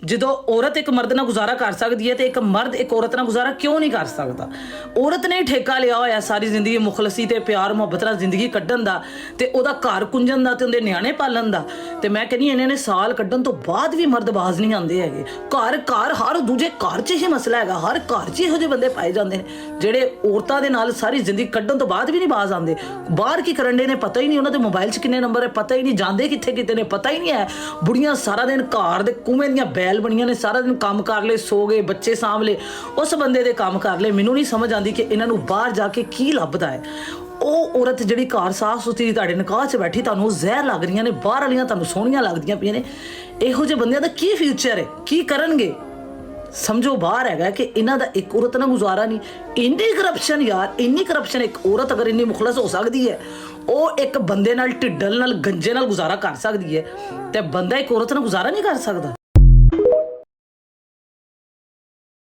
ਜਦੋਂ ਔਰਤ ਇੱਕ ਮਰਦ ਨਾਲ ਗੁਜ਼ਾਰਾ ਕਰ ਸਕਦੀ ਹੈ ਤੇ ਇੱਕ ਮਰਦ ਇੱਕ ਔਰਤ ਨਾਲ ਗੁਜ਼ਾਰਾ ਕਿਉਂ ਨਹੀਂ ਕਰ ਸਕਦਾ? ਔਰਤ ਨੇ ਠੇਕਾ ਲਿਆ ਹੋਇਆ ਸਾਰੀ ਜ਼ਿੰਦਗੀ ਮੁਖਲਸੀ ਤੇ ਪਿਆਰ ਮੁਹੱਬਤ ਨਾਲ ਜ਼ਿੰਦਗੀ ਕੱਢਣ ਦਾ ਤੇ ਉਹਦਾ ਘਰ ਕੁੰਜਣ ਦਾ ਤੇ ਉਹਦੇ ਨਿਆਣੇ ਪਾਲਣ ਦਾ। ਤੇ ਮੈਂ ਕਹਿੰਦੀ ਇਹਨਾਂ ਨੇ ਸਾਲ ਕੱਢਣ ਤੋਂ ਬਾਅਦ ਵੀ ਮਰਦ ਬਾਜ਼ ਨਹੀਂ ਆਉਂਦੇ ਹੈਗੇ। ਘਰ ਘਰ ਹਰ ਦੂਜੇ ਘਰ 'ਚ ਹੀ ਮਸਲਾ ਹੈਗਾ, ਹਰ ਘਰ 'ਚ ਇਹੋ ਜਿਹੇ ਬੰਦੇ ਪਾਏ ਜਾਂਦੇ ਨੇ ਜਿਹੜੇ ਔਰਤਾਂ ਦੇ ਨਾਲ ਸਾਰੀ ਜ਼ਿੰਦਗੀ ਕੱਢਣ ਤੋਂ ਬਾਅਦ ਵੀ ਨਹੀਂ ਬਾਜ਼ ਆਉਂਦੇ। ਬਾਹਰ ਕੀ ਕਰਨ ਦੇ ਨੇ ਪਤਾ ਹੀ ਨਹੀਂ, ਉਹਨਾਂ ਦੇ ਮੋਬਾਈਲ 'ਚ ਕਿੰਨੇ ਨੰਬਰ ਹੈ ਪਤਾ ਹੀ ਨਹੀਂ, ਜਾਂਦੇ ਕਿੱਥੇ ਕਿਤੇ ਨੇ ਪਤਾ ਹੀ ਨਹੀਂ ਹੈ। ਬੁੜੀਆਂ ਸਾਰਾ ਦਿਨ ਘਰ ਦੇ ਕੂਵੇਂ ਦੀਆਂ ਬੈਲ ਬਣੀਆਂ ਨੇ, ਸਾਰਾ ਦਿਨ ਕੰਮ ਕਰ ਲਏ, ਸੋ ਗਏ, ਬੱਚੇ ਸਾਂਭ ਲਏ, ਉਸ ਬੰਦੇ ਦੇ ਕੰਮ ਕਰ ਲਏ। ਮੈਨੂੰ ਨਹੀਂ ਸਮਝ ਆਉਂਦੀ ਕਿ ਇਹਨਾਂ ਨੂੰ ਬਾਹਰ ਜਾ ਕੇ ਕੀ ਲੱਭਦਾ ਹੈ। ਉਹ ਔਰਤ ਜਿਹੜੀ ਘਰ ਸਾਫ਼ ਸੁਥਰੀ ਤੁਹਾਡੇ ਨਿਕਾਹ 'ਚ ਬੈਠੀ, ਤੁਹਾਨੂੰ ਜ਼ਹਿਰ ਲੱਗ ਰਹੀਆਂ ਨੇ, ਬਾਹਰ ਵਾਲੀਆਂ ਤੁਹਾਨੂੰ ਸੋਹਣੀਆਂ ਲੱਗਦੀਆਂ ਪਈਆਂ ਨੇ। ਇਹੋ ਜਿਹੇ ਬੰਦਿਆਂ ਦਾ ਕੀ ਫਿਊਚਰ ਹੈ, ਕੀ ਕਰਨਗੇ? ਸਮਝੋ ਬਾਹਰ ਹੈਗਾ ਕਿ ਇਹਨਾਂ ਦਾ ਇੱਕ ਔਰਤ ਨਾਲ ਗੁਜ਼ਾਰਾ ਨਹੀਂ। ਇੰਨੀ ਕਰਪਸ਼ਨ ਯਾਰ, ਇੰਨੀ ਕਰਪਸ਼ਨ। ਇੱਕ ਔਰਤ ਅਗਰ ਇੰਨੀ ਮੁਖਲਸ ਹੋ ਸਕਦੀ ਹੈ, ਉਹ ਇੱਕ ਬੰਦੇ ਨਾਲ, ਢਿੱਡਲ ਨਾਲ, ਗੰਜੇ ਨਾਲ ਗੁਜ਼ਾਰਾ ਕਰ ਸਕਦੀ ਹੈ, ਤੇ ਬੰਦਾ ਇੱਕ ਔਰਤ ਨਾਲ ਗੁਜ਼ਾਰਾ ਨਹੀਂ ਕਰ ਸਕਦਾ।